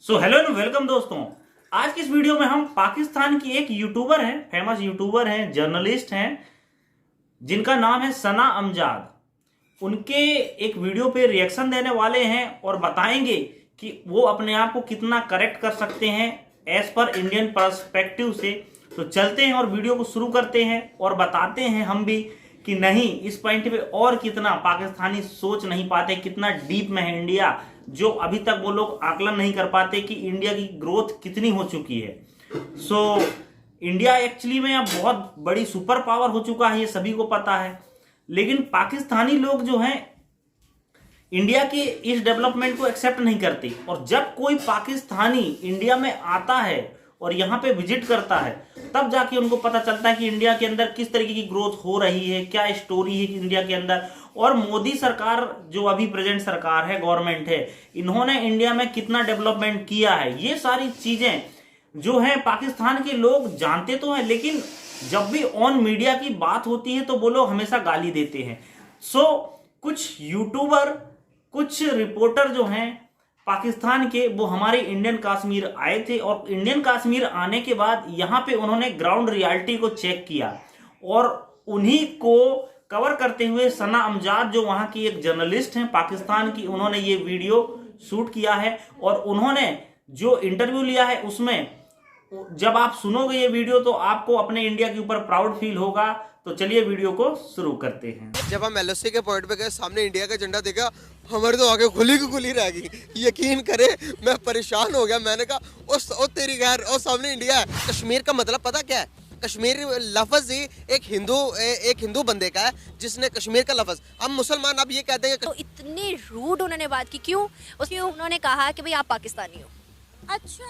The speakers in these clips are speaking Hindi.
सो हेलो एंड वेलकम दोस्तों। आज की इस वीडियो में हम पाकिस्तान की एक यूट्यूबर हैं, फेमस यूट्यूबर हैं, जर्नलिस्ट हैं, जिनका नाम है सना अमजाद। उनके एक वीडियो पे रिएक्शन देने वाले हैं और बताएंगे कि वो अपने आप को कितना करेक्ट कर सकते हैं एज पर इंडियन पर्सपेक्टिव से। तो चलते हैं और वीडियो को शुरू करते हैं और बताते हैं हम भी कि नहीं, इस पॉइंट पे और कितना पाकिस्तानी सोच नहीं पाते, कितना डीप में है इंडिया, जो अभी तक वो लोग आकलन नहीं कर पाते कि इंडिया की ग्रोथ कितनी हो चुकी है। इंडिया एक्चुअली में अब बहुत बड़ी सुपर पावर हो चुका है, ये सभी को पता है। लेकिन पाकिस्तानी लोग जो हैं इंडिया के इस डेवलपमेंट को एक्सेप्ट नहीं करते। और जब कोई पाकिस्तानी इंडिया में आता है और यहाँ पे विजिट करता है, तब जाके उनको पता चलता है कि इंडिया के अंदर किस तरीके की ग्रोथ हो रही है, क्या स्टोरी है इंडिया के अंदर। और मोदी सरकार जो अभी प्रेजेंट सरकार है, गवर्नमेंट है, इन्होंने इंडिया में कितना डेवलपमेंट किया है, ये सारी चीजें जो है पाकिस्तान के लोग जानते तो हैं, लेकिन जब भी ऑन मीडिया की बात होती है तो वो लोग हमेशा गाली देते हैं। कुछ यूट्यूबर, कुछ रिपोर्टर जो हैं पाकिस्तान के, वो हमारे इंडियन कश्मीर आए थे और इंडियन कश्मीर आने के बाद यहाँ पे उन्होंने ग्राउंड रियलिटी को चेक किया और उन्हीं को कवर करते हुए सना अमजाद, जो वहाँ की एक जर्नलिस्ट हैं पाकिस्तान की, उन्होंने ये वीडियो शूट किया है। और उन्होंने जो इंटरव्यू लिया है उसमें जब आप सुनोगे ये वीडियो तो आपको अपने इंडिया के ऊपर प्राउड फील होगा। तो चलिए वीडियो को शुरू करते हैं। जब हम एलओसी के पॉइंट पे गए, सामने इंडिया का झंडा देखा, हमारे तो आगे खुली की खुली रह गई। यकीन करे मैं परेशान हो गया। मैंने कहा ओ तेरी खैर, और सामने इंडिया है। कश्मीर का मतलब पता क्या है? कश्मीर लफ्ज ही एक हिंदू बंदे का है जिसने कश्मीर का लफ्ज। अब मुसलमान अब ये कहते हैं तो इतने रूड उन्होंने बात की, क्यों? उसमें उन्होंने कहा कि भाई आप पाकिस्तानी हो। अच्छा,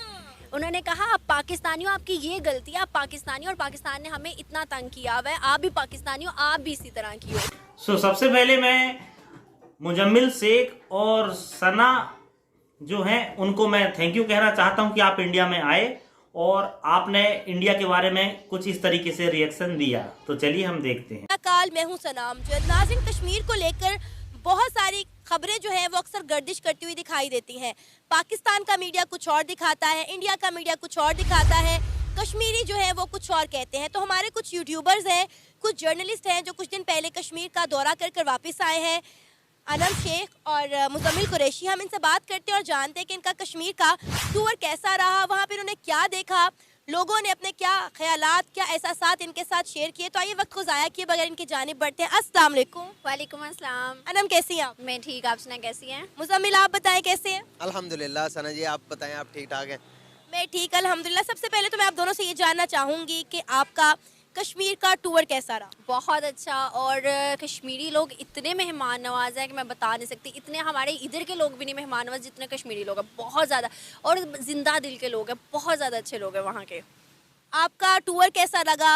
उन्होंने कहा आप पाकिस्तानी हो, आपकी ये गलती है, आप पाकिस्तानी हो और पाकिस्तान ने हमें इतना तंग किया हुआ है, आप भी पाकिस्तानी हो, आप भी इसी तरह की हो। सबसे पहले मैं मुजम्मिल शेख और सना जो हैं उनको मैं थैंक यू कहना चाहता हूं कि आप इंडिया में आए और आपने इंडिया के बारे में कुछ इस तरीके से रिएक्शन दिया। तो चलिए हम देखते हैं। काल मैं हूं सनाम। नाज़रीन, कश्मीर को लेकर बहुत सारी खबरें जो है वो अक्सर गर्दिश करती हुई दिखाई देती हैं। पाकिस्तान का मीडिया कुछ और दिखाता है, इंडिया का मीडिया कुछ और दिखाता है, कश्मीरी जो है वो कुछ और कहते हैं। तो हमारे कुछ यूट्यूबर्स हैं, कुछ जर्नलिस्ट हैं जो कुछ दिन पहले कश्मीर का दौरा कर वापस आए हैं, अनम शेख और मुजम्मिल कुरैशी। हम इनसे बात करते हैं और जानते हैं कि इनका कश्मीर का टूर कैसा रहा, वहाँ पर उन्होंने क्या देखा, लोगों ने अपने क्या ख्यालात, क्या एहसासात इनके साथ शेयर किए। तो आइए वक्त को ज़ाया किए बगैर इनकी जानिब बढ़ते हैं। अस्सलाम वालेकुम। वालेकुम अस्सलाम। अनम कैसी हैं आप? मैं ठीक, आप सुनाएं कैसी हैं? मुजम्मिल आप बताएं कैसे हैं? अल्हम्दुलिल्लाह। सना जी आप बताएं, आप ठीक ठाक हैं? मैं ठीक अल्हम्दुलिल्लाह। सबसे पहले तो मैं आप दोनों से ये जानना चाहूँगी कि आपका कश्मीर का टूर कैसा रहा? बहुत अच्छा। और कश्मीरी लोग इतने मेहमान नवाज हैं कि मैं बता नहीं सकती। इतने हमारे इधर के लोग भी नहीं मेहमान नवाज जितने कश्मीरी लोग हैं, बहुत ज़्यादा। और जिंदा दिल के लोग हैं, बहुत ज़्यादा अच्छे लोग हैं वहाँ के। आपका टूर कैसा लगा?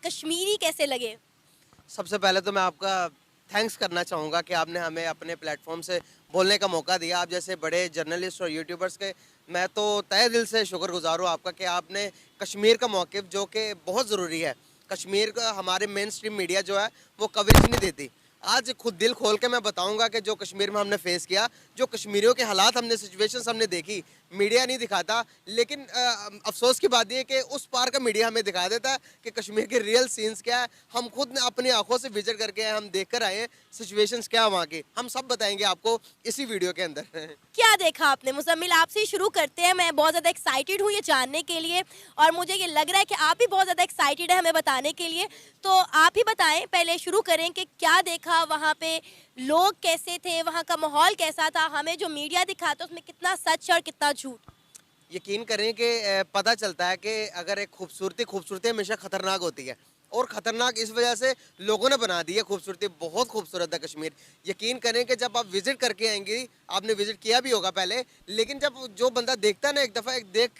कश्मीरी कैसे लगे? सबसे पहले तो मैं आपका थैंक्स करना चाहूँगा कि आपने हमें अपने प्लेटफॉर्म से बोलने का मौका दिया। आप जैसे बड़े जर्नलिस्ट और यूट्यूबर्स के मैं तो तहे दिल से शुक्रगुजार हूँ आपका कि आपने कश्मीर का मौक़िफ़, जो कि बहुत ज़रूरी है, कश्मीर का हमारे मेन स्ट्रीम मीडिया जो है वो कवरेज नहीं देती। आज खुद दिल खोल के मैं बताऊंगा कि जो कश्मीर में हमने फेस किया, जो कश्मीरियों के हालात हमने, सिचुएशंस हमने देखी, मीडिया नहीं दिखाता। लेकिन अफसोस की बात यह है कि उस पार का मीडिया हमें दिखा देता है कि कश्मीर के रियल सीन्स क्या है। हम खुद अपनी आंखों से विजिट करके आए, हम देख कर आए हैं सिचुएशंस क्या है वहाँ की। हम सब बताएंगे आपको इसी वीडियो के अंदर। क्या देखा आपने? मुजम्मिल आपसे ही शुरू करते हैं। मैं बहुत ज़्यादा एक्साइटेड हूँ ये जानने के लिए और मुझे ये लग रहा है कि आप भी बहुत ज़्यादा एक्साइटेड हैं हमें बताने के लिए। तो आप ही बताएं, पहले शुरू करें कि क्या देखा वहाँ पे, लोग कैसे थे, वहाँ का माहौल कैसा था, हमें जो मीडिया दिखाता उसमें कितना सच और कितना झूठ? यकीन करें कि पता चलता है कि अगर एक खूबसूरती हमेशा ख़तरनाक होती है, और ख़तरनाक इस वजह से लोगों ने बना दी है। खूबसूरती बहुत खूबसूरत है कश्मीर। यकीन करें कि जब आप विज़िट करके आएंगे, आपने विज़िट किया भी होगा पहले, लेकिन जब जो बंदा देखता है ना, एक दफ़ा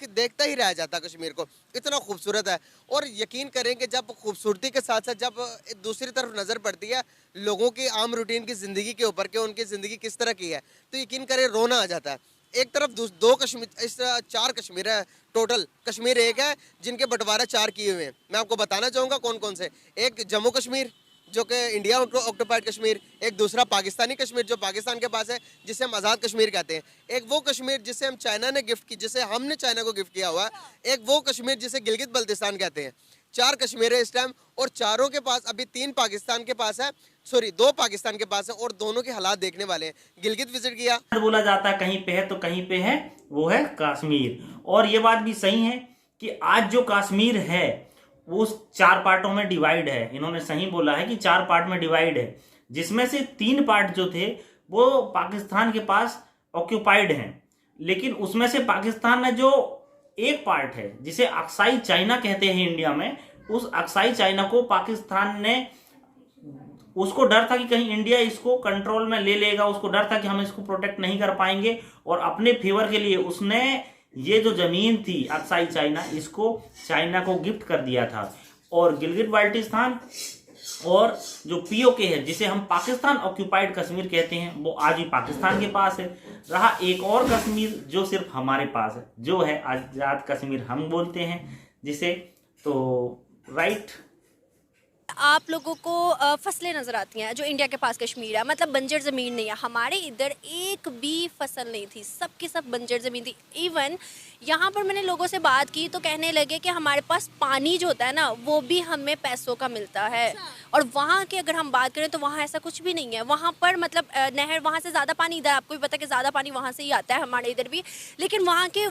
देखता ही रह जाता कश्मीर को, इतना खूबसूरत है। और यकीन करें कि जब खूबसूरती के साथ साथ जब दूसरी तरफ नज़र पड़ती है लोगों की आम रूटीन की ज़िंदगी के ऊपर कि उनकी ज़िंदगी किस तरह की है, तो यकीन करें रोना आ जाता है। एक तरफ दो कश्मीर, इस 4 कश्मीर है टोटल। कश्मीर एक है जिनके बंटवारा 4 किए हुए हैं। मैं आपको बताना चाहूँगा कौन कौन से। एक जम्मू कश्मीर, जो कि इंडिया ऑक्यूपाइड कश्मीर, एक दूसरा पाकिस्तानी कश्मीर जो पाकिस्तान के पास है, जिसे हम आज़ाद कश्मीर कहते हैं, एक वो कश्मीर जिसे हम चाइना ने गिफ्ट की, जिसे हमने चाइना को गिफ्ट किया हुआ है, एक वो कश्मीर जिसे गिलगित बल्तिस्तान कहते हैं। 4 कश्मीर है इस टाइम, और चारों के पास अभी 3 पाकिस्तान के पास है, सॉरी 2 पाकिस्तान के पास है, और दोनों के हालात देखने वाले हैं। गिलगित विजिट किया, बोला जाता है कहीं पे है तो कहीं पे है, वो है कश्मीर। और ये बात भी सही है कि आज जो कश्मीर है वो 4 पार्टों में डिवाइड है। इन्होंने सही बोला है कि 4 पार्ट में डिवाइड है, जिसमें से 3 पार्ट जो थे वो पाकिस्तान के पास ऑक्यूपाइड हैं। लेकिन उसमें से पाकिस्तान में जो एक पार्ट है जिसे अक्साई चाइना कहते हैं इंडिया में, उस अक्साई चाइना को पाकिस्तान ने, उसको डर था कि कहीं इंडिया इसको कंट्रोल में ले लेगा, उसको डर था कि हम इसको प्रोटेक्ट नहीं कर पाएंगे, और अपने फेवर के लिए उसने ये जो जमीन थी अक्साई चाइना, इसको चाइना को गिफ्ट कर दिया था। और गिलगित बाल्टिस्तान और जो पीओके है, जिसे हम पाकिस्तान ऑक्यूपाइड कश्मीर कहते हैं, वो आज भी पाकिस्तान के पास है। रहा एक और कश्मीर जो सिर्फ हमारे पास है, जो है आज़ाद कश्मीर हम बोलते हैं जिसे। तो राइट, आप लोगों को फसलें नज़र आती हैं जो इंडिया के पास कश्मीर है, मतलब बंजर ज़मीन नहीं है। हमारे इधर एक भी फसल नहीं थी, सब की सब बंजर ज़मीन थी। इवन यहाँ पर मैंने लोगों से बात की तो कहने लगे कि हमारे पास पानी जो होता है ना, वो भी हमें पैसों का मिलता है। और वहाँ की अगर हम बात करें तो वहाँ ऐसा कुछ भी नहीं है। वहाँ पर मतलब नहर, वहाँ से ज़्यादा पानी, इधर आपको भी पता है कि ज़्यादा पानी वहाँ से ही आता है, हमारे इधर भी। लेकिन वहाँ के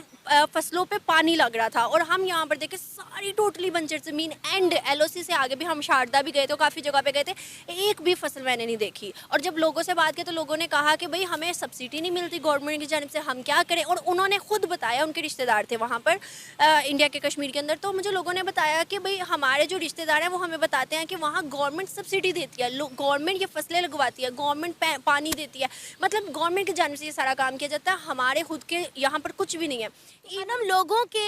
फसलों पे पानी लग रहा था, और हम यहाँ पर देखे सारी टोटली बंजर ज़मीन। एंड LOC से आगे भी हम शारदा भी गए थे, काफ़ी जगह पे गए थे, एक भी फसल मैंने नहीं देखी। और जब लोगों से बात की तो लोगों ने कहा कि भाई हमें सब्सिडी नहीं मिलती गवर्नमेंट की जानिब से, हम क्या करें। और उन्होंने खुद बताया, उनके रिश्तेदार थे वहाँ पर इंडिया के कश्मीर के अंदर, तो मुझे लोगों ने बताया कि भाई हमारे जो रिश्तेदार हैं वो हमें बताते हैं कि वहाँ गवर्नमेंट सब्सिडी देती है, गवर्नमेंट ये फसलें लगवाती है, गवर्नमेंट पानी देती है, मतलब गवर्नमेंट की जानिब से ये सारा काम किया जाता है। हमारे खुद के यहाँ पर कुछ भी नहीं है। मैडम, लोगों के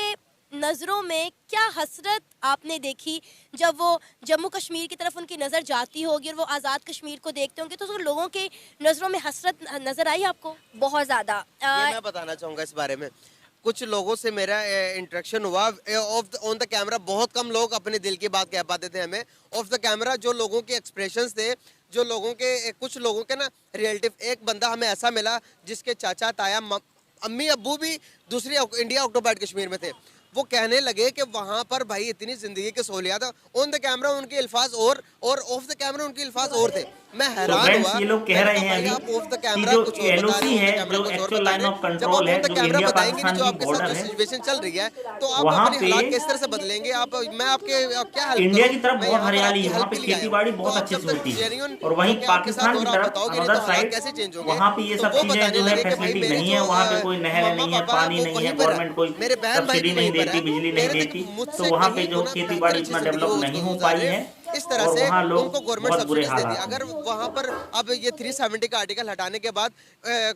नज़रों में क्या हसरत आपने देखी जब वो जम्मू कश्मीर की तरफ उनकी नज़र जाती होगी और वो आज़ाद कश्मीर को देखते होंगे, तो लोगों के नज़रों में हसरत नज़र आई आपको? बहुत ज़्यादा। ये मैं बताना चाहूँगा इस बारे में। कुछ लोगों से मेरा इंटरेक्शन हुआ ऑन द कैमरा। बहुत कम लोग अपने दिल की बात कह पाते थे हमें ऑफ द कैमरा। जो लोगों के एक्सप्रेशंस थे, जो लोगों के, कुछ लोगों के ना रिलेटिव, एक बंदा हमें ऐसा मिला जिसके चाचा ताया अम्मी अब्बू भी दूसरी इंडिया ऑक्यूपाइड कश्मीर में थे। वो कहने लगे कि वहाँ पर भाई इतनी ज़िंदगी के सहूलियात, ऑन द कैमरा उनके अल्फाज और ऑफ द कैमरा उनके अल्फाज और थे। मैं हैरान हुआ। ये लोग कह रहे हैं अभी कि जो LOC है, जो एक्चुअल लाइन ऑफ कंट्रोल है, जो इंडिया पाकिस्तान की बॉर्डर है, सिचुएशन चल रही है, तो आप वहाँ अपने हालात किस तरह से बदलेंगे? आप, मैं आपके क्या हेल्प इंडिया करूं? की तरफ मैं बहुत यहाँ पर हरियाली आपकी है, वहाँ हेल्प पे के लिए खेती आया बाड़ी हूं। बहुत तो अच्छे आप से जब होती तक है। genuine और वहीं होके आपके साथ पाकिस्तान की और आप तरफ बताओगे नहीं अदर तो हालात साइड, कैसे चेंज होंगे? वहाँ पे ये तो सब वो चीजें बताने जो है लगे कि भाई फैसिलिटी मेरे नहीं है। जो वहाँ पे कोई नहर मम्मा नहीं है, पापा पानी वो नहीं वहीं है, पर है, गवर्नमेंट कोई मेरे बहन भाई सब्सिडी भी नहीं वहीं पर देती, है, बिजली नहीं मेरे देती, तक मुझसे तो वहाँ पे कहीं जो गुना खेती बेहतर बाड़ी अच्छी इतना जिंदगी डेवलप वो नहीं हो गुजार पाई रहे है, हैं। इस तरह और से वहाँ लोग उनको गवर्नमेंट बहुत बुरे सब्सिडीज देती है। हालात हैं। अगर वहाँ पर अब ये 370 का आर्टिकल हटाने के बाद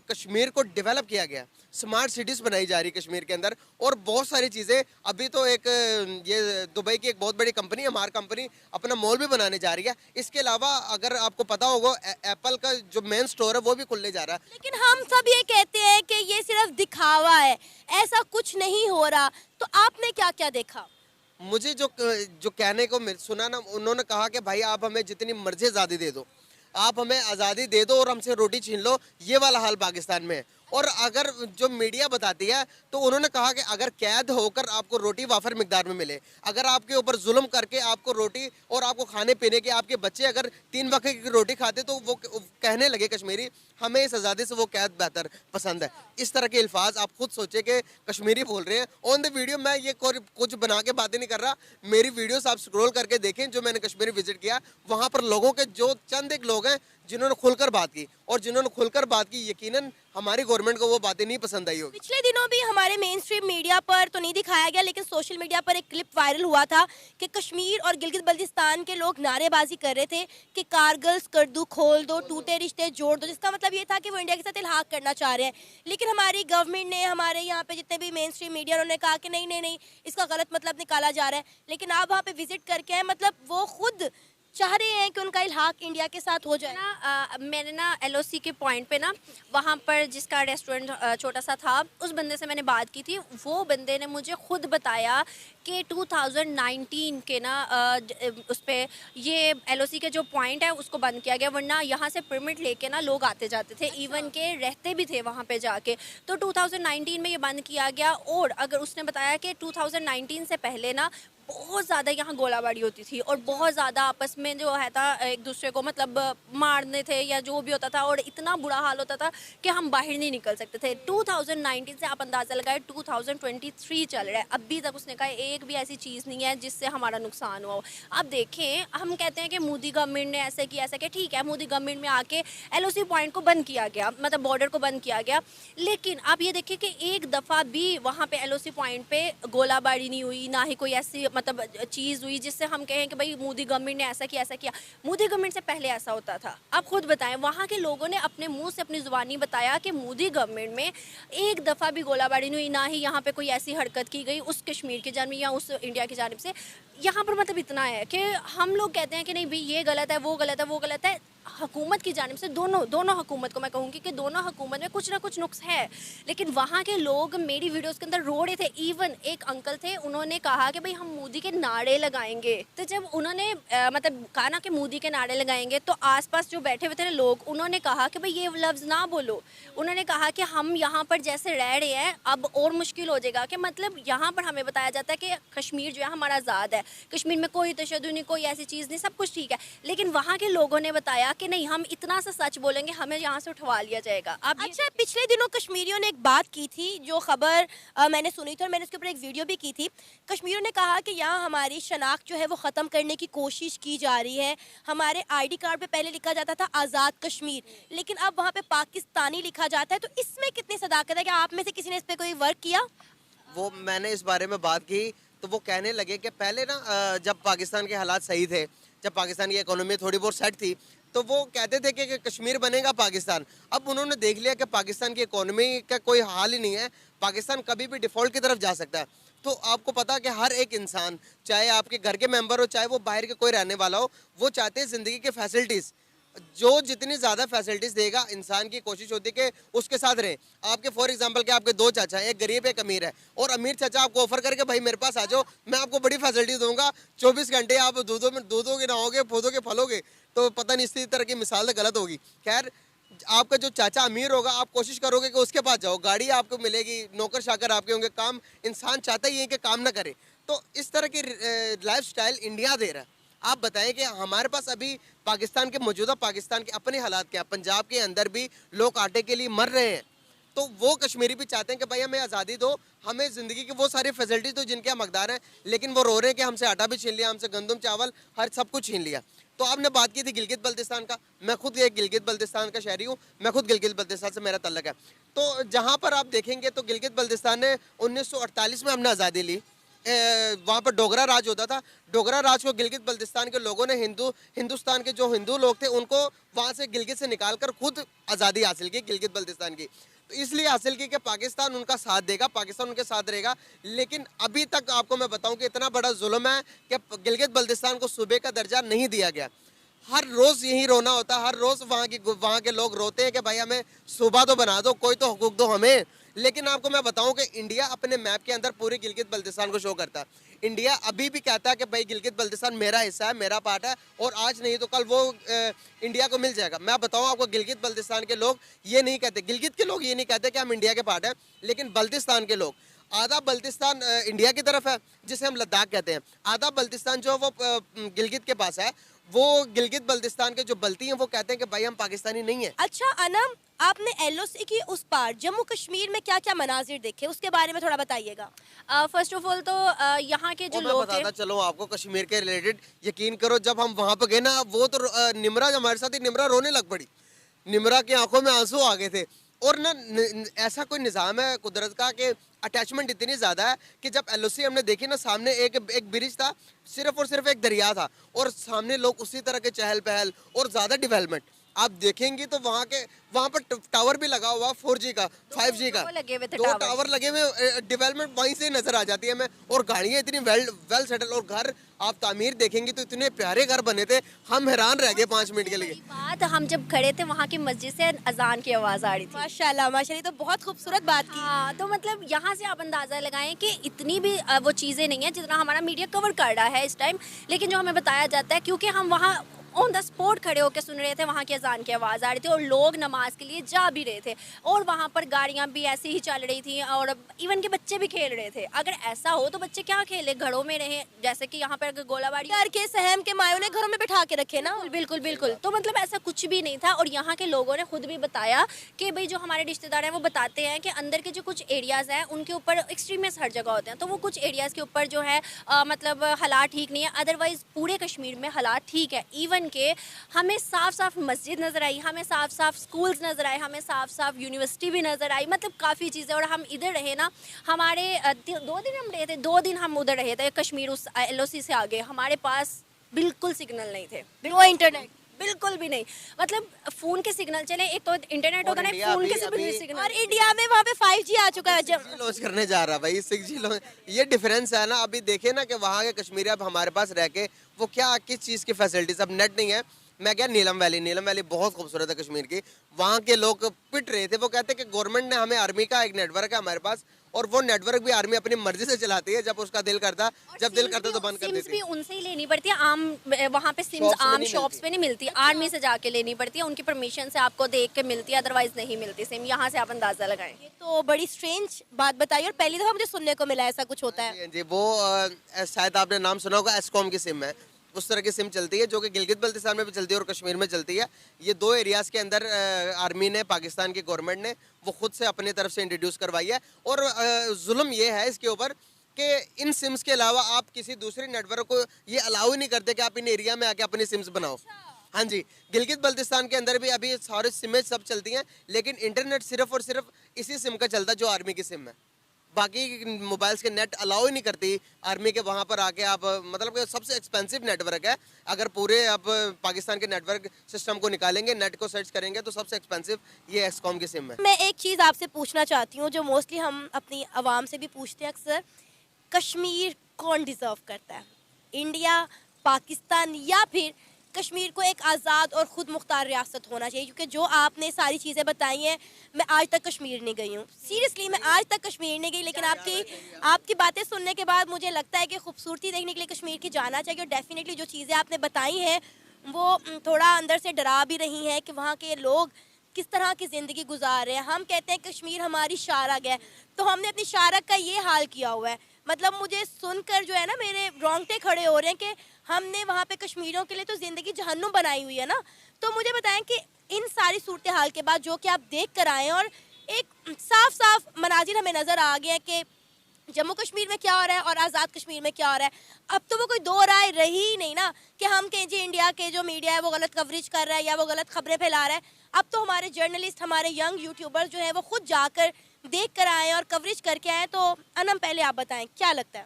कश्मीर को डेवलप किया गया, स्मार्ट सिटीज बनाई जा रही कश्मीर के अंदर, और बहुत सारी चीज़ें। अभी तो एक ये दुबई की एक बहुत बड़ी कंपनी है, मार कंपनी, अपना मॉल भी बनाने जा रही है। इसके अलावा अगर आपको पता होगा, एप्पल का जो मेन स्टोर है वो भी खुलने जा रहा है। लेकिन हम सब ये कहते हैं कि ये सिर्फ दिखावा है, ऐसा कुछ नहीं हो रहा, तो आपने क्या क्या देखा? मुझे जो कहने को सुना ना, उन्होंने कहा कि भाई आप हमें जितनी मर्जी आज़ादी दे दो, आप हमें आज़ादी दे दो और हमसे रोटी छीन लो। ये वाला हाल पाकिस्तान में है। और अगर जो मीडिया बताती है तो उन्होंने कहा कि अगर कैद होकर आपको रोटी वाफर मिकदार में मिले, अगर आपके ऊपर जुल्म करके आपको रोटी और आपको खाने पीने के, आपके बच्चे अगर 3 वक्त की रोटी खाते, तो वो कहने लगे कश्मीरी, हमें इस आज़ादी से वो कैद बेहतर पसंद है। इस तरह के अल्फाज आप खुद सोचे कि कश्मीरी बोल रहे हैं ऑन द वीडियो। मैं ये कुछ बना के बातें नहीं कर रहा, मेरी वीडियोस आप स्क्रॉल करके देखें जो मैंने कश्मीर विजिट किया। वहाँ पर लोगों के जो चंद एक लोग हैं जिन्होंने खुलकर बात की, और जिन्होंने खुलकर बात की, यकीनन हमारी गवर्नमेंट को वो बातें नहीं पसंद आई होगी। पिछले दिनों भी हमारे मेन स्ट्रीम मीडिया पर तो नहीं दिखाया गया, लेकिन सोशल मीडिया पर एक क्लिप वायरल हुआ था कि कश्मीर और गिलगित बल्तिस्तान के लोग नारेबाजी कर रहे थे कि कारगिल स्कर्दू खोल दो, टूटे रिश्ते जोड़ दो, जिसका मतलब ये था कि वो इंडिया के साथ इल्हाक करना चाह रहे हैं। लेकिन हमारी गवर्नमेंट ने, हमारे यहाँ पे जितने भी मेन स्ट्रीम मीडिया, उन्होंने कहा कि नहीं नहीं नहीं, इसका गलत मतलब निकाला जा रहा है। लेकिन आप वहाँ पे विजिट करके आए, मतलब वो खुद चाह रहे हैं कि उनका इल्हाक इंडिया के साथ हो जाए। मैंने ना LOC के पॉइंट पे ना, वहाँ पर जिसका रेस्टोरेंट छोटा सा था, उस बंदे से मैंने बात की थी। वो बंदे ने मुझे खुद बताया कि 2019 के ना उस पे ये LOC के जो पॉइंट है उसको बंद किया गया, वरना यहाँ से परमिट लेके ना लोग आते जाते थे, इवन के रहते भी थे वहाँ पे जाके। तो 2019 में ये बंद किया गया। और अगर उसने बताया कि 2019 से पहले ना बहुत ज़्यादा यहाँ गोलाबारी होती थी और बहुत ज़्यादा आपस में जो है था एक दूसरे को मतलब मारने थे या जो भी होता था, और इतना बुरा हाल होता था कि हम बाहर नहीं निकल सकते थे। 2019 से आप अंदाज़ा लगाए 2023 चल रहा है, अभी तक उसने कहा एक भी ऐसी चीज़ नहीं है जिससे हमारा नुकसान हुआ हो। अब देखें, हम कहते हैं कि मोदी गवर्नमेंट ने ऐसे किया, ऐसा किया, ठीक है, मोदी गवर्नमेंट में आके LOC पॉइंट को बंद किया गया, मतलब बॉर्डर को बंद किया गया, लेकिन आप ये देखिए कि एक दफ़ा भी वहाँ पे LOC पॉइंट पे गोलाबारी नहीं हुई, ना ही कोई ऐसी मतलब चीज़ हुई जिससे हम कहें कि भाई मोदी गवर्नमेंट ने ऐसा किया, ऐसा किया। मोदी गवर्नमेंट से पहले ऐसा होता था। आप खुद बताएं, वहाँ के लोगों ने अपने मुंह से अपनी ज़ुबानी बताया कि मोदी गवर्नमेंट में एक दफ़ा भी गोलाबारी नहीं हुई, ना ही यहाँ पे कोई ऐसी हरकत की गई उस कश्मीर की जानिब या उस इंडिया की जानिब से। यहाँ पर मतलब इतना है कि हम लोग कहते हैं कि नहीं भाई ये गलत है, वो गलत है, वो गलत है। हुकूमत की जानिब से दोनों हुकूमत को मैं कहूँगी कि दोनों हुकूमत में कुछ ना कुछ नुक्स है, लेकिन वहाँ के लोग मेरी वीडियोस के अंदर रो रहे थे। इवन एक अंकल थे, उन्होंने कहा कि भाई हम मोदी के नारे लगाएंगे। तो जब उन्होंने मतलब कहा ना कि मोदी के नारे लगाएंगे, तो आसपास जो बैठे हुए थे लोग, उन्होंने कहा कि भाई ये लफ्ज़ ना बोलो। उन्होंने कहा कि हम यहाँ पर जैसे रह रहे हैं अब और मुश्किल हो जाएगा, कि मतलब यहाँ पर हमें बताया जाता है कि कश्मीर जो है हमारा आज़ाद है, कश्मीर में कोई तशद्दुद नहीं, कोई ऐसी चीज़ नहीं, सब कुछ ठीक है। लेकिन वहाँ के लोगों ने बताया कि नहीं, हम इतना सा सच बोलेंगे हमें यहाँ से उठवा लिया जाएगा। अब अच्छा, पिछले दिनों कश्मीरियों ने एक बात की थी जो खबर मैंने सुनी थी और मैंने उसके ऊपर एक वीडियो भी की थी। कश्मीरियों ने कहा कि यहाँ हमारी शनाख्त जो है वो ख़त्म करने की कोशिश की जा रही है। हमारे ID कार्ड पे पहले लिखा जाता था आज़ाद कश्मीर, लेकिन अब वहाँ पे पाकिस्तानी लिखा जाता है। तो इसमें कितनी सदाकत है? क्या आप में से किसी ने इस पर कोई वर्क किया? वो मैंने इस बारे में बात की तो वो कहने लगे कि पहले ना जब पाकिस्तान के हालात सही थे, जब पाकिस्तान की इकोनॉमी थोड़ी बहुत सेट थी, तो वो कहते थे कि कश्मीर बनेगा पाकिस्तान। अब उन्होंने देख लिया कि पाकिस्तान की इकोनॉमी का कोई हाल ही नहीं है, पाकिस्तान कभी भी डिफ़ॉल्ट की तरफ जा सकता है। तो आपको पता है कि हर एक इंसान, चाहे आपके घर के मेंबर हो, चाहे वो बाहर के कोई रहने वाला हो, वो चाहते हैं ज़िंदगी के फैसिलिटीज़, जो जितनी ज़्यादा फैसिलिटीज़ देगा इंसान की कोशिश होती है कि उसके साथ रहे। आपके फॉर एग्जांपल के आपके दो चाचा हैं, एक गरीब एक अमीर है, और अमीर चाचा आपको ऑफर करके भाई मेरे पास आ जाओ, मैं आपको बड़ी फैसिलिटी दूंगा, 24 घंटे आप दूधोगे नहाओगे, पौधोगे, फलोगे, तो पता नहीं इसी तरह की मिसाल तो गलत होगी। खैर, आपका जो चाचा अमीर होगा, आप कोशिश करोगे कि उसके पास जाओ, गाड़ी आपको मिलेगी, नौकर चाकर आपके होंगे, काम इंसान चाहता ही है कि काम ना करे। तो इस तरह की लाइफस्टाइल इंडिया दे रहा है। आप बताएं कि हमारे पास अभी पाकिस्तान के मौजूदा पाकिस्तान के अपने हालात क्या, पंजाब के अंदर भी लोग आटे के लिए मर रहे हैं, तो वो कश्मीरी भी चाहते हैं कि भाई हमें आज़ादी दो, हमें ज़िंदगी की वो सारी फैसिलिटीज दो जिनके हम हकदार हैं, लेकिन वो रो रहे हैं कि हमसे आटा भी छीन लिया, हमसे गंदम चावल हर सब कुछ छीन लिया। तो आपने बात की थी गिलगित बल्तिस्तान का, मैं खुद एक गिलगित बल्तिस्तान का शहरी हूँ, मैं खुद गिलगित बल्तिस्तान से मेरा तल्लक है। तो जहाँ पर आप देखेंगे तो गिलगित बल्तिस्तान ने 1948 में हमने आज़ादी ली, वहाँ पर डोगरा राज होता था। डोगरा राज को गिलगित बल्तिस्तान के लोगों ने हिंदुस्तान के जो हिंदू लोग थे उनको वहाँ से गिलगित से निकालकर खुद आज़ादी हासिल की गिलगित बल्तिस्तान की। तो इसलिए हासिल की कि पाकिस्तान उनका साथ देगा, पाकिस्तान उनके साथ रहेगा। लेकिन अभी तक आपको मैं बताऊं कि इतना बड़ा जुल्म है कि गिलगित बल्तिस्तान को सूबे का दर्जा नहीं दिया गया। हर रोज़ यही रोना होता है, हर रोज़ वहाँ के लोग रोते हैं कि भाई हमें सूबा तो बना दो, कोई तो हुकूक दो हमें। लेकिन आपको मैं बताऊं कि इंडिया अपने मैप के अंदर पूरी गिलगित बल्तिस्तान को शो करता है। इंडिया अभी भी कहता है कि भाई गिलगित बल्तिस्तान मेरा हिस्सा है, मेरा पार्ट है, और आज नहीं तो कल वो इंडिया को मिल जाएगा। मैं बताऊं आपको, गिलगित बल्तिस्तान के लोग ये नहीं कहते, गिलगित के लोग ये नहीं कहते कि हम इंडिया के पार्ट हैं, लेकिन बल्तिस्तान के लोग, आधा बल्तिस्तान इंडिया की तरफ है जिसे हम लद्दाख कहते हैं, आधा बल्तिस्तान जो वो गिलगित के पास है, वो गिलगित बल्तिस्तान के जो बल्ती हैं वो कहते हैं कि भाई हम पाकिस्तानी नहीं है। अच्छा अनम, आपने LOC की उस पार जम्मू कश्मीर में क्या क्या मनाजिर देखे, उसके बारे में थोड़ा बताइएगा। फर्स्ट ऑफ ऑल तो यहाँ के जो मैं लोग बताता चलो आपको कश्मीर के रिलेटेड, यकीन करो जब हम वहाँ पे गए ना, वो तो निमरा हमारे साथ ही निमरा रोने लग पड़ी, निमरा की आंखों में आंसू आ गए थे। और ना ऐसा कोई निज़ाम है कुदरत का कि अटैचमेंट इतनी ज़्यादा है कि जब LOC हमने देखी ना, सामने एक ब्रिज था, सिर्फ और सिर्फ एक दरिया था, और सामने लोग उसी तरह के चहल पहल और ज़्यादा डेवलपमेंट। आप देखेंगी तो वहाँ पर टावर भी लगा हुआ 4G का 5G का, दो लगे हुए थे दो टावर। टावर लगे हुए, डेवलपमेंट वहीं से ही नजर आ जाती है हमें। और गाड़ियाँ इतनी वेल सेटल, और घर आप तामीर देखेंगी तो इतने प्यारे घर बने थे, हम हैरान रह गए 5 मिनट के लिए। बात हम जब खड़े थे वहाँ की मस्जिद से अजान की आवाज़ आ रही थी। माशाल्लाह माशाल्लाह, तो बहुत खूबसूरत बात की। हाँ, तो मतलब यहाँ से आप अंदाज़ा लगाएं कि इतनी भी वो चीज़ें नहीं है जितना हमारा मीडिया कवर कर रहा है इस टाइम, लेकिन जो हमें बताया जाता है, क्योंकि हम वहाँ ऑन द स्पॉट खड़े होकर सुन रहे थे, वहाँ की अजान की आवाज़ आ रही थी और लोग नमाज के लिए जा भी रहे थे, और वहाँ पर गाड़ियाँ भी ऐसी ही चल रही थी, और इवन के बच्चे भी खेल रहे थे। अगर ऐसा हो तो बच्चे क्या खेले, घरों में रहे, जैसे कि यहाँ पर अगर गोलाबारी डर के सहम के मायों ने घरों में बिठा के रखे ना। बिल्कुल बिल्कुल, तो मतलब ऐसा कुछ भी नहीं था। और यहाँ के लोगों ने खुद भी बताया कि भाई जो हमारे रिश्तेदार हैं वो बताते हैं कि अंदर के जो कुछ एरियाज़ हैं उनके ऊपर एक्सट्रीमिस्ट हर जगह होते हैं, तो वो कुछ एरियाज़ के ऊपर जो है मतलब हालात ठीक नहीं है। अदरवाइज़ पूरे कश्मीर में हालात ठीक है। इवन के हमें साफ साफ मस्जिद नज़र आई, हमें साफ साफ स्कूल्स नज़र आए, हमें साफ साफ यूनिवर्सिटी भी नज़र आई, मतलब काफ़ी चीज़ें। और हम इधर रहे ना, हमारे 2 दिन हम रहे थे, 2 दिन हम उधर रहे थे कश्मीर, उस LOC से आगे हमारे पास बिल्कुल सिग्नल नहीं थे, नो इंटरनेट, बिल्कुल भी नहीं। मतलब फ़ोन के सिग्नल चले, एक तो इंटरनेट होता है, इंडिया फ़ोन के अभी सिग्नल। और इंडिया में वहाँ पे 5G आ चुका है। जब 6G लॉन्च करने जा रहा है भाई, 6G लॉन्च, ये डिफरेंस है ना। अभी देखे ना कि वहाँ के कश्मीरी अब हमारे पास रह के वो क्या किस चीज़ की फैसिलिटीज, अब नेट नहीं है। मैं क्या, नीलम वैली बहुत खूबसूरत है कश्मीर की, वहाँ के लोग पिट रहे थे। वो कहते हैं कि गवर्नमेंट ने हमें, आर्मी का एक नेटवर्क है हमारे पास, और वो नेटवर्क भी आर्मी अपनी मर्जी से चलाती है, जब उसका दिल करता, जब दिल करता तो बंद कर सिम्स देती भी है। उनसे ही लेनी पड़ती है, आम वहाँ पे सिम्स शॉप्स में आम नहीं शॉप्स मिलती। पे नहीं मिलती, आर्मी से जाके लेनी पड़ती है, उनकी परमिशन से आपको देख के मिलती है, अदरवाइज नहीं मिलती सिम। यहाँ से आप अंदाज़ा लगाएं। ये तो बड़ी स्ट्रेंज बात बताई, और पहली दफा मुझे सुनने को मिला ऐसा कुछ होता है। जी, वो शायद आपने नाम सुना होगा, एस्कॉम की सिम है, उस तरह की सिम चलती है, जो कि गिलगित बल्तिस्तान में भी चलती है और कश्मीर में चलती है। ये 2 एरियाज़ के अंदर आर्मी ने, पाकिस्तान की गवर्नमेंट ने वो खुद से अपनी तरफ से इंट्रोड्यूस करवाई है। और जुल्म ये है इसके ऊपर कि इन सिम्स के अलावा आप किसी दूसरे नेटवर्क को ये अलाउ ही नहीं करते कि आप इन एरिया में आके अपनी सिम्स बनाओ। हाँ जी, गिलगित बल्तिस्तान के अंदर भी अभी सारे सिमें सब चलती हैं, लेकिन इंटरनेट सिर्फ और सिर्फ इसी सिम का चलता है जो आर्मी की सिम है। बाकी मोबाइल्स के नेट अलाउ ही नहीं करती आर्मी के वहाँ पर आके आप, मतलब कि सबसे एक्सपेंसिव नेटवर्क है। अगर पूरे आप पाकिस्तान के नेटवर्क सिस्टम को निकालेंगे, नेट को सर्च करेंगे, तो सबसे एक्सपेंसिव ये एस्कॉम की सिम है। मैं एक चीज़ आपसे पूछना चाहती हूँ, जो मोस्टली हम अपनी आवाम से भी पूछते हैं अक्सर, कश्मीर कौन डिज़र्व करता है, इंडिया, पाकिस्तान, या फिर कश्मीर को एक आज़ाद और ख़ुद मुख्तार रियासत होना चाहिए? क्योंकि जो आपने सारी चीज़ें बताई हैं, मैं आज तक कश्मीर नहीं गई हूँ, सीरियसली मैं आज तक कश्मीर नहीं गई, लेकिन आपकी बातें सुनने के बाद मुझे लगता है कि खूबसूरती देखने के लिए कश्मीर की जाना चाहिए। और डेफिनेटली जो चीज़ें आपने बताई हैं वो थोड़ा अंदर से डरा भी रही हैं कि वहाँ के लोग किस तरह की ज़िंदगी गुजार रहे हैं। हम कहते हैं कश्मीर हमारी शारग है, तो हमने अपनी शारग का ये हाल किया हुआ है। मतलब मुझे सुनकर जो है ना, मेरे रोंगटे खड़े हो रहे हैं कि हमने वहाँ पे कश्मीरियों के लिए तो ज़िंदगी जहन्नुम बनाई हुई है ना। तो मुझे बताएं कि इन सारी सूरत हाल के बाद जो कि आप देख कर आए हैं, और एक साफ साफ मनाजिर हमें नज़र आ गया कि जम्मू कश्मीर में क्या हो रहा है और आज़ाद कश्मीर में क्या हो रहा है, अब तो वो कोई दो राय रही ही नहीं ना कि हम कहें जी इंडिया के जो मीडिया है वो गलत कवरेज कर रहा है या वो गलत खबरें फैला रहा है। अब तो हमारे जर्नलिस्ट, हमारे यंग यूट्यूबर्स जो है वो खुद जाकर देख कर आए और कवरेज करके आए। तो अनम, पहले आप बताएं क्या लगता है?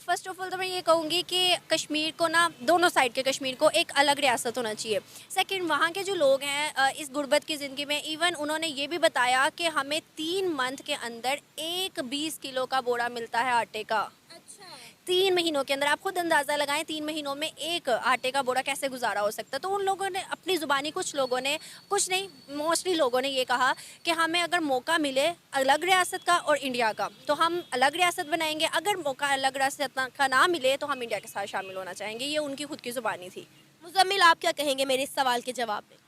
फर्स्ट ऑफ ऑल तो मैं ये कहूँगी कि कश्मीर को ना, दोनों साइड के कश्मीर को एक अलग रियासत होना चाहिए। सेकंड, वहाँ के जो लोग हैं इस गुर्बत की ज़िंदगी में, इवन उन्होंने ये भी बताया कि हमें 3 मंथ के अंदर 20 किलो का बोरा मिलता है आटे का। अच्छा, 3 महीनों के अंदर आप खुद अंदाज़ा लगाएं, 3 महीनों में एक आटे का बोरा कैसे गुजारा हो सकता है। तो उन लोगों ने अपनी ज़ुबानी, कुछ लोगों ने, कुछ नहीं, मोस्टली लोगों ने ये कहा कि हमें अगर मौका मिले अलग रियासत का और इंडिया का, तो हम अलग रियासत बनाएंगे। अगर मौका अलग रियासत का ना मिले तो हम इंडिया के साथ शामिल होना चाहेंगे। ये उनकी खुद की ज़ुबानी थी। मुजम्मिल, आप क्या कहेंगे मेरे इस सवाल के जवाब में?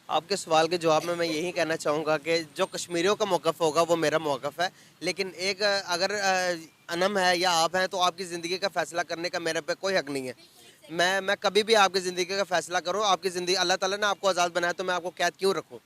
आपके सवाल के जवाब में मैं यही कहना चाहूँगा कि जो कश्मीरियों का मौक़िफ़ होगा वो मेरा मौक़िफ़ है, लेकिन एक अगर अनम है या आप हैं तो आपकी ज़िंदगी का फ़ैसला करने का मेरे पे कोई हक़ नहीं है। मैं कभी भी आपकी ज़िंदगी का फ़ैसला करूँ, आपकी ज़िंदगी, अल्लाह ताला ने आपको आज़ाद बनाया तो मैं आपको कैद क्यों रखूँ।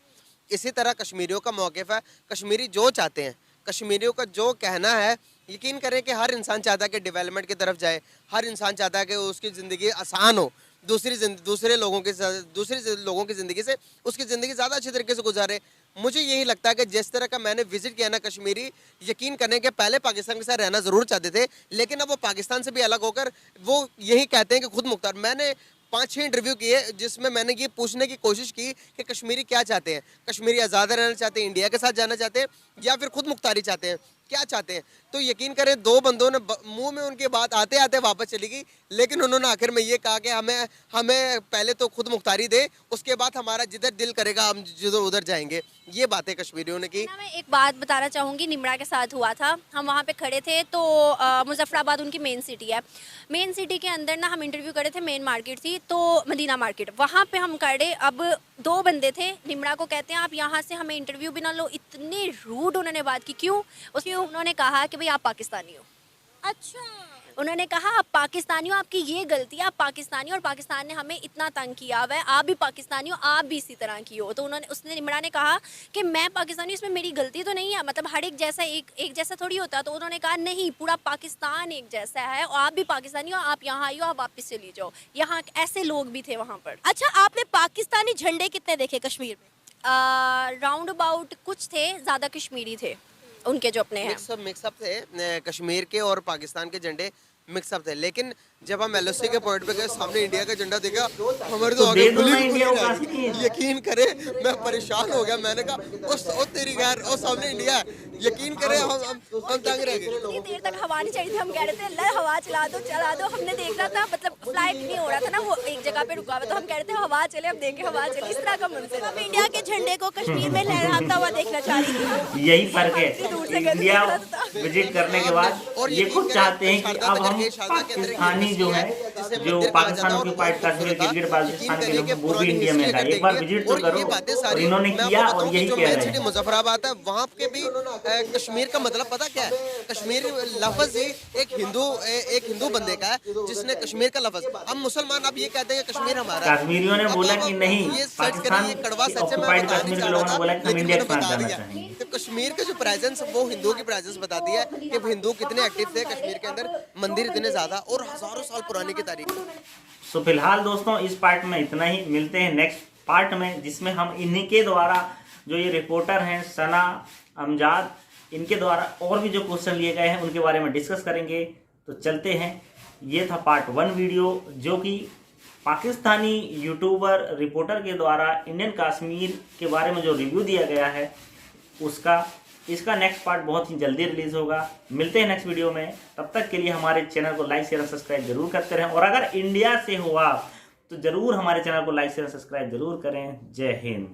इसी तरह कश्मीरियों का मौक़िफ़ है, कश्मीरी जो चाहते हैं, कश्मीरियों का जो कहना है, यकीन करें कि हर इंसान चाहता है कि डेवलपमेंट की तरफ जाए, हर इंसान चाहता है कि उसकी ज़िंदगी आसान हो, दूसरे लोगों की ज़िंदगी से उसकी ज़िंदगी ज़्यादा अच्छी तरीके से गुजारे। मुझे यही लगता है कि जिस तरह का मैंने विज़िट किया ना कश्मीरी, यकीन करने के पहले पाकिस्तान के साथ रहना ज़रूर चाहते थे, लेकिन अब वो पाकिस्तान से भी अलग होकर वो यही कहते हैं कि खुद मुख्तार। मैंने 5-6 इंटरव्यू किए जिसमें मैंने ये पूछने की कोशिश की कि कश्मीरी क्या चाहते हैं, कश्मीरी आज़ाद रहना चाहते हैं, इंडिया के साथ जाना चाहते हैं या फिर खुद मुख्तारी चाहते हैं, क्या चाहते हैं। तो यकीन करें 2 बंदों ने मुंह में उनकी बात आते आते वापस चली गई, लेकिन उन्होंने आखिर में ये कहा कि हमें पहले तो खुद मुख्तारी दे, उसके बाद हमारा जिधर दिल करेगा हम जिधर उधर जाएंगे। ये बातें कश्मीरियों ने की। ना मैं एक बात बताना चाहूँगी, निमरा के साथ हुआ था। हम वहाँ पे खड़े थे तो मुजफ्फराबाद उनकी मेन सिटी है। मेन सिटी के अंदर ना हम इंटरव्यू करे थे, मेन मार्केट थी तो मदीना मार्केट, वहाँ पे हम खड़े। अब 2 बंदे थे, निमरा को कहते हैं आप यहाँ से हमें इंटरव्यू भी ना लो। इतने रूड उन्होंने बात की। क्यों? उसमें उन्होंने कहा कि भाई आप पाकिस्तानी हो। अच्छा, उन्होंने कहा आप पाकिस्तानी हो, आपकी ये गलती है, आप पाकिस्तानी हो और पाकिस्तान ने हमें इतना तंग किया हुआ है, आप भी पाकिस्तानी हो, आप भी इसी तरह की हो। तो उसने निमरा ने कहा कि मैं पाकिस्तानी, इसमें मेरी गलती तो नहीं है, मतलब हर एक जैसा एक जैसा थोड़ी होता। तो उन्होंने कहा नहीं, पूरा पाकिस्तान एक जैसा है और आप भी पाकिस्तानी हो, आप यहाँ आई हो, आप वापस चली जाओ। यहाँ ऐसे लोग भी थे वहाँ पर। अच्छा, आपने पाकिस्तानी झंडे कितने देखे कश्मीर में? राउंड अबाउट कुछ थे, ज़्यादा कश्मीरी थे उनके जो अपने हैं। मिक्सअप थे कश्मीर के और पाकिस्तान के झंडे मिक्सअप थे। लेकिन जब हम एलओसी के पॉइंट पे गए, सामने इंडिया का झंडा देखा, हमारे तो आगे यकीन करे मैं परेशान हो गया। मैंने कहा ओ तेरी यार, ओ सामने इंडिया है, यकीन करे हम तंग रह गए। इतनी देर तक हवा नहीं चली थी, हम कह रहे थे अल्लाह हवा चला दो। हमने देख रहा था, मतलब फ्लाइट नहीं हो रहा था ना, वो एक जगह पे रुका हुआ, तो हम कह रहे थे हवा चले, हम देखे हवा चले, इस तरह का मंजर। अब इंडिया के झंडे को कश्मीर में लहराता हुआ देखना चाह रही थी। यही फर्क है, इंडिया विजिट करने के बाद ये खुद चाहते हैं कि अब हम पाकिस्तानी जो है, जो पाकिस्तान ऑक्युपाइड कश्मीर गिलगिट बाल्टिस्तान के लोग वो भी इंडिया में आए, एक बार विजिट तो करो। और इन्होंने किया और यही कह रहे हैं। मुजफ्फराबाद है, वहाँ के भी कश्मीर का मतलब पता क्या है? कश्मीर लफ्ज ही एक हिंदू बंदे का है जिसने कश्मीर का लफ्ज। हम मुसलमान अब ये कहते हैं कि कश्मीर हमारा है। कश्मीरियों ने बोला कि नहीं, पाकिस्तान कड़वा सच है, ऑक्युपाइड कश्मीर के लोगों ने बोला कि हम इंडिया के साथ जाना चाहेंगे। तो कश्मीर का जो प्रेजेंस वो हिंदू की प्रेजेंस बताती है कि हिंदू कितने एक्टिव थे कश्मीर के अंदर, मंदिर इतने ज्यादा और हजारों साल पुरानी की तारीख। तो फिलहाल दोस्तों इस पार्ट में इतना ही, मिलते हैं नेक्स्ट पार्ट में, जिसमें हम इन्हीं के द्वारा जो ये रिपोर्टर हैं सना अमजाद, इनके द्वारा और भी जो क्वेश्चन लिए गए हैं उनके बारे में डिस्कस करेंगे। तो चलते हैं, ये था पार्ट 1 वीडियो जो कि पाकिस्तानी यूट्यूबर रिपोर्टर के द्वारा इंडियन कश्मीर के बारे में जो रिव्यू दिया गया है उसका। इसका नेक्स्ट पार्ट बहुत ही जल्दी रिलीज होगा। मिलते हैं नेक्स्ट वीडियो में, तब तक के लिए हमारे चैनल को लाइक शेयर सब्सक्राइब जरूर करते रहें। और अगर इंडिया से हो आप तो जरूर हमारे चैनल को लाइक शेयर सब्सक्राइब जरूर करें। जय हिंद।